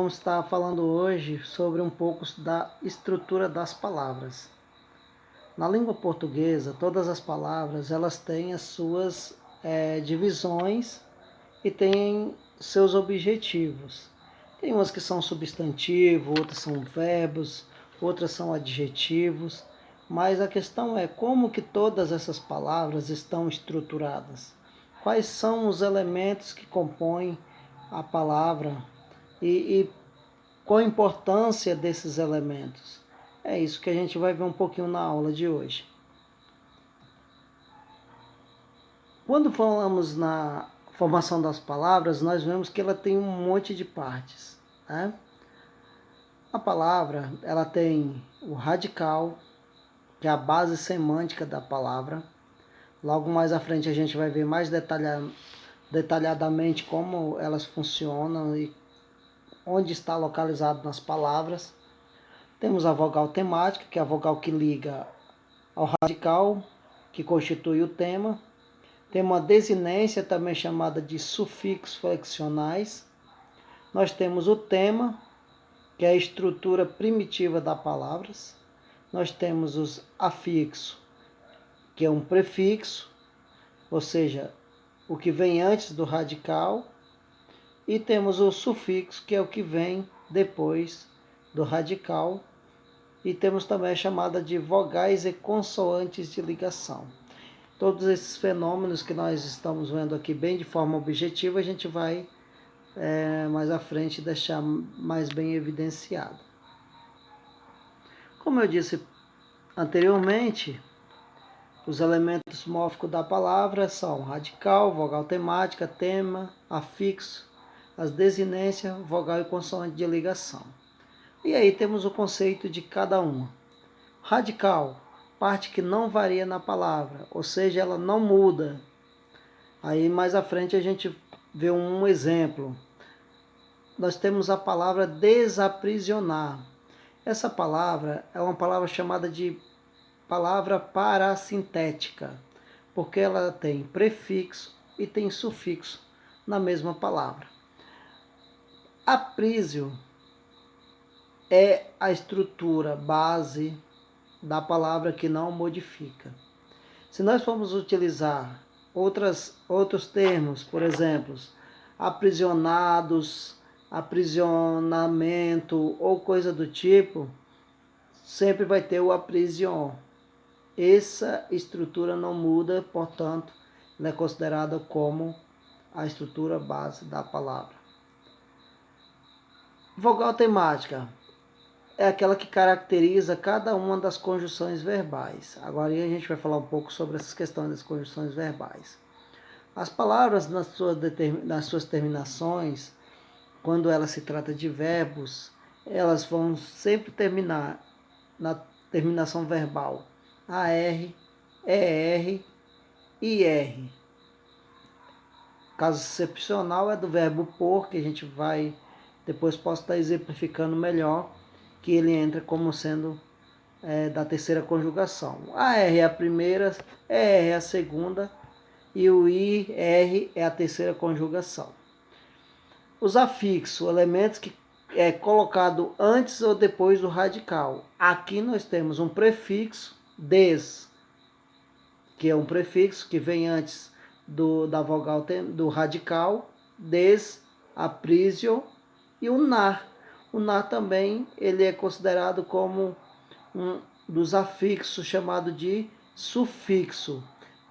vamos estar falando hoje sobre um pouco da estrutura das palavras. Na língua portuguesa, todas as palavras elas têm as suas divisões e têm seus objetivos. Tem umas que são substantivo, outras são verbos, outras são adjetivos, mas a questão é como que todas essas palavras estão estruturadas. Quais são os elementos que compõem a palavra e qual a importância desses elementos. É isso que a gente vai ver um pouquinho na aula de hoje. Quando falamos na formação das palavras, nós vemos que ela tem um monte de partes, né? A palavra, ela tem o radical, que é a base semântica da palavra. Logo mais à frente a gente vai ver mais detalhadamente como elas funcionam e onde está localizado nas palavras. Temos a vogal temática, que é a vogal que liga ao radical, que constitui o tema. Temos a desinência, também chamada de sufixos flexionais. Nós temos o tema, que é a estrutura primitiva das palavras. Nós temos os afixos, que é um prefixo, ou seja, o que vem antes do radical. E temos o sufixo, que é o que vem depois do radical. E temos também a chamada de vogais e consoantes de ligação. Todos esses fenômenos que nós estamos vendo aqui bem de forma objetiva, a gente vai mais à frente deixar mais bem evidenciado. Como eu disse anteriormente, os elementos mórficos da palavra são radical, vogal temática, tema, afixo, as desinências, vogal e consoante de ligação. E aí temos o conceito de cada uma. Radical, parte que não varia na palavra, ou seja, ela não muda. Aí mais à frente a gente vê um exemplo. Nós temos a palavra desaprisionar. Essa palavra é uma palavra chamada de palavra parassintética, porque ela tem prefixo e tem sufixo na mesma palavra. Aprísio é a estrutura base da palavra que não modifica. Se nós formos utilizar outros termos, por exemplo, aprisionados, aprisionamento ou coisa do tipo, sempre vai ter o aprision. Essa estrutura não muda, portanto, ela é considerada como a estrutura base da palavra. Vogal temática é aquela que caracteriza cada uma das conjunções verbais. Agora a gente vai falar um pouco sobre essas questões das conjunções verbais. As palavras, nas suas terminações, quando ela se trata de verbos, elas vão sempre terminar na terminação verbal AR, ER, IR. Caso excepcional é do verbo por, que a gente vai depois posso estar exemplificando melhor, que ele entra como sendo da terceira conjugação. A R é a primeira, ER é a segunda e o IR é a terceira conjugação. Os afixos, elementos que é colocado antes ou depois do radical. Aqui nós temos um prefixo, des, que é um prefixo que vem antes da vogal do radical, des, aprisio, e o nar. O nar também ele é considerado como um dos afixos chamado de sufixo.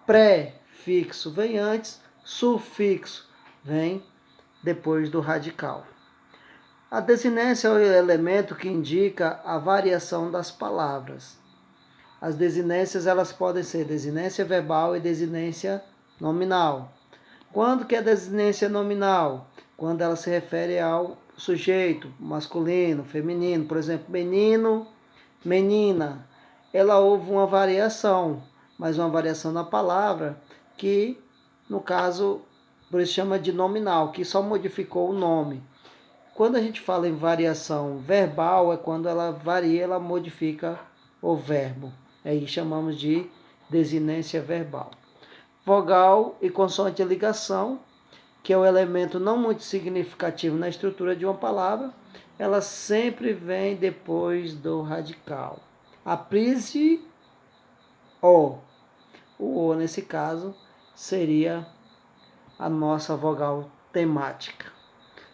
Prefixo vem antes, sufixo vem depois do radical. A desinência é o elemento que indica a variação das palavras. As desinências elas podem ser desinência verbal e desinência nominal. Quando que é desinência nominal? Quando ela se refere ao sujeito masculino, feminino, por exemplo, menino, menina. Ela houve uma variação, mas uma variação na palavra que, no caso, por isso chama de nominal, que só modificou o nome. Quando a gente fala em variação verbal, é quando ela varia, ela modifica o verbo. Aí chamamos de desinência verbal. Vogal e consoante de ligação, que é um elemento não muito significativo na estrutura de uma palavra, ela sempre vem depois do radical. A prise O. O O, nesse caso, seria a nossa vogal temática.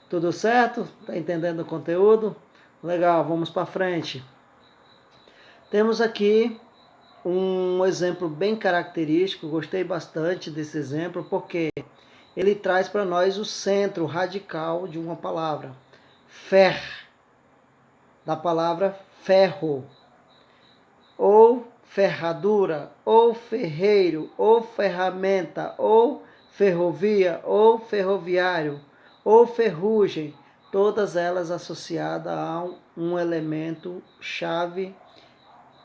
Tudo certo? Tá entendendo o conteúdo? Legal, vamos para frente. Temos aqui um exemplo bem característico, gostei bastante desse exemplo, porque ele traz para nós o centro radical de uma palavra. Fer, da palavra ferro, ou ferradura, ou ferreiro, ou ferramenta, ou ferrovia, ou ferroviário, ou ferrugem, todas elas associadas a um elemento chave,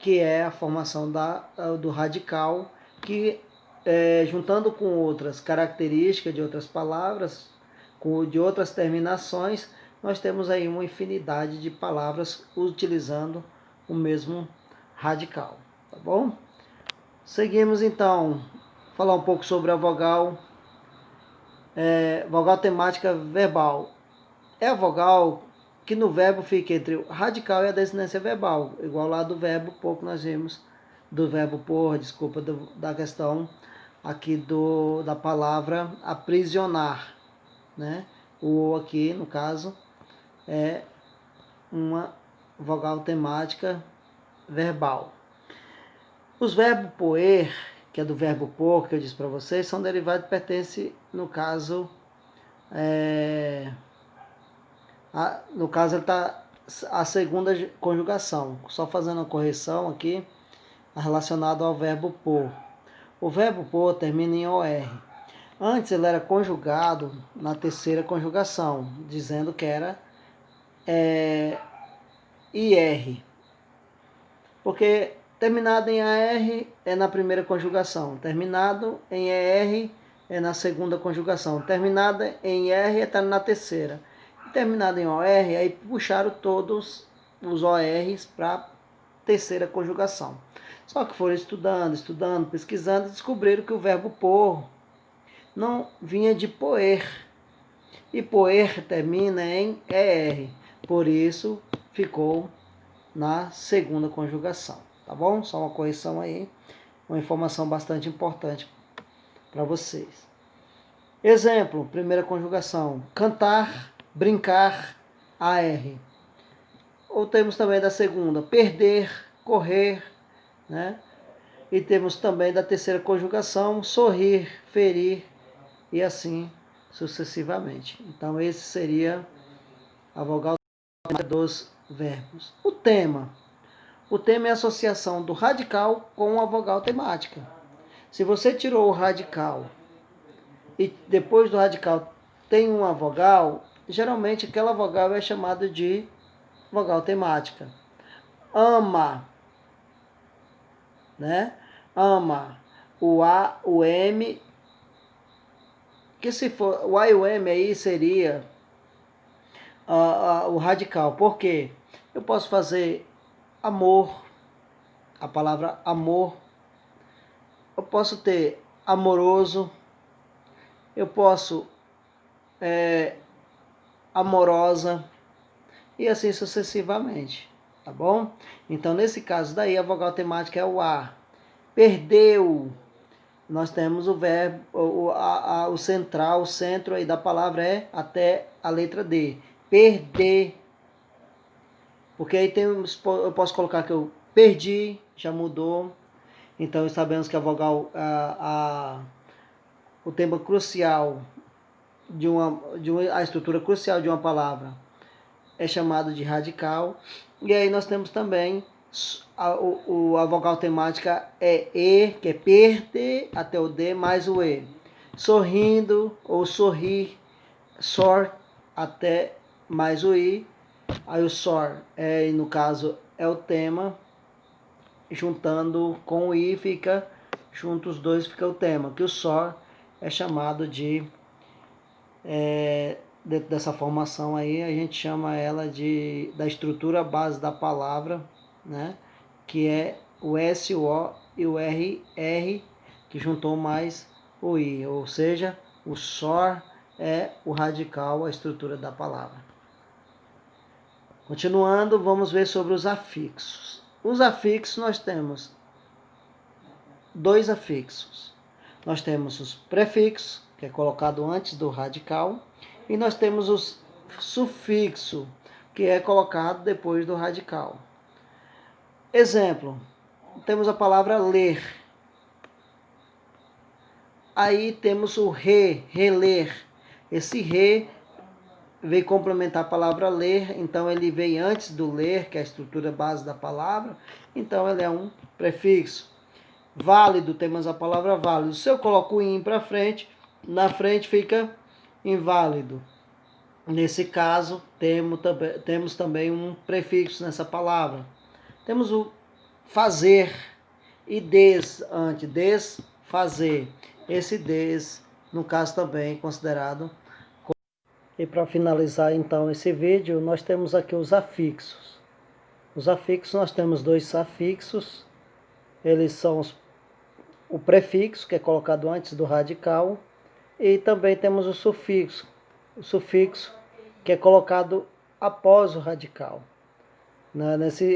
que é a formação do radical, que juntando com outras características de outras palavras, de outras terminações, nós temos aí uma infinidade de palavras utilizando o mesmo radical, tá bom? Seguimos então, falar um pouco sobre a vogal temática verbal. É a vogal que no verbo fica entre o radical e a desinência verbal, igual lá do verbo por que nós vimos, do verbo por, desculpa, da questão aqui da palavra aprisionar, né? O aqui, no caso, é uma vogal temática verbal. Os verbos poer, que é do verbo por, que eu disse para vocês, são derivados e pertencem, no caso, ele está a segunda conjugação. Só fazendo a correção aqui, relacionado ao verbo por. O verbo por termina em OR. Antes ele era conjugado na terceira conjugação, dizendo que era IR. Porque terminado em AR é na primeira conjugação, terminado em ER é na segunda conjugação, terminada em R está na terceira. E terminado em OR, aí puxaram todos os ORs para a terceira conjugação. Só que foram estudando, pesquisando e descobriram que o verbo por não vinha de poer. E poer termina em ER. Por isso ficou na segunda conjugação, tá bom? Só uma correção aí, uma informação bastante importante para vocês. Exemplo, primeira conjugação, cantar, brincar, AR. Ou temos também da segunda, perder, correr, né? E temos também da terceira conjugação, sorrir, ferir e assim sucessivamente. Então esse seria a vogal dos verbos. O tema é a associação do radical com a vogal temática. Se você tirou o radical e depois do radical tem uma vogal, geralmente aquela vogal é chamada de vogal temática. Ama, né? Ama. O A, o M, que se for o A e o M aí seria o radical. Por quê? Eu posso fazer amor, a palavra amor. Eu posso ter amoroso, eu posso amorosa e assim sucessivamente, tá bom? Então nesse caso daí a vogal temática é o A. Perdeu, nós temos o verbo, o central, o centro aí da palavra é até a letra D. Perder. Porque aí eu posso colocar que eu perdi, já mudou. Então sabemos que a vogal, o tema crucial a estrutura crucial de uma palavra é chamado de radical. E aí nós temos também a vogal temática é E, que é perder até o D mais o E. Sorrindo ou sorrir, sor até mais o I. Aí o sor, no caso, é o tema. Juntando com o I fica, juntos os dois fica o tema. Que o sor é chamado de, dentro dessa formação aí, a gente chama ela da estrutura base da palavra, né? Que é o S, o O e o R, que juntou mais o I. Ou seja, o sor é o radical, a estrutura da palavra. Continuando, vamos ver sobre os afixos. Os afixos, nós temos dois afixos. Nós temos os prefixos, que é colocado antes do radical, e nós temos os sufixo, que é colocado depois do radical. Exemplo, temos a palavra ler. Aí temos o reler. Esse re veio complementar a palavra ler, então ele veio antes do ler, que é a estrutura base da palavra, então ele é um prefixo. Válido, temos a palavra válido. Se eu coloco o in para frente, na frente fica inválido. Nesse caso, temos também um prefixo nessa palavra. Temos o fazer e antes, desfazer. Esse des, no caso, também considerado. E para finalizar então esse vídeo, nós temos aqui os afixos. Os afixos, nós temos dois afixos. Eles são o prefixo, que é colocado antes do radical, e também temos o sufixo, que é colocado após o radical.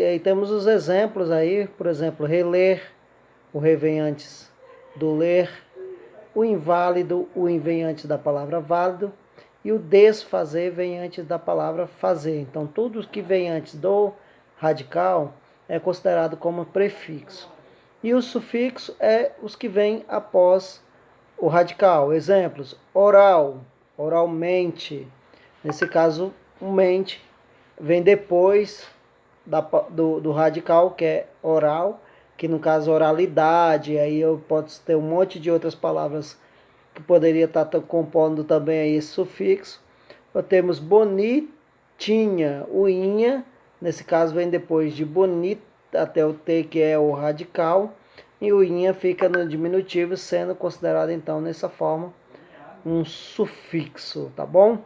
Aí temos os exemplos aí, por exemplo, reler, o re vem antes do ler, o inválido, o in vem antes da palavra válido, e o desfazer vem antes da palavra fazer. Então, tudo que vem antes do radical é considerado como prefixo. E o sufixo é os que vêm após o radical. Exemplos, oral, oralmente. Nesse caso, o mente vem depois do radical, que é oral, que no caso oralidade. Aí eu posso ter um monte de outras palavras que poderia estar compondo também aí esse sufixo. Nós temos bonitinha, o inha, nesse caso vem depois de bonita até o T, que é o radical, e o inha fica no diminutivo, sendo considerado então nessa forma um sufixo, tá bom?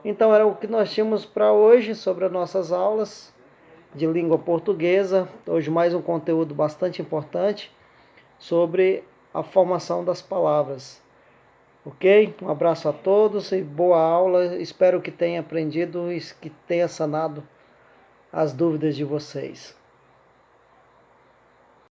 Então era o que nós tínhamos para hoje sobre as nossas aulas de língua portuguesa. Hoje mais um conteúdo bastante importante sobre a formação das palavras. Ok? Um abraço a todos e boa aula. Espero que tenha aprendido e que tenha sanado as dúvidas de vocês.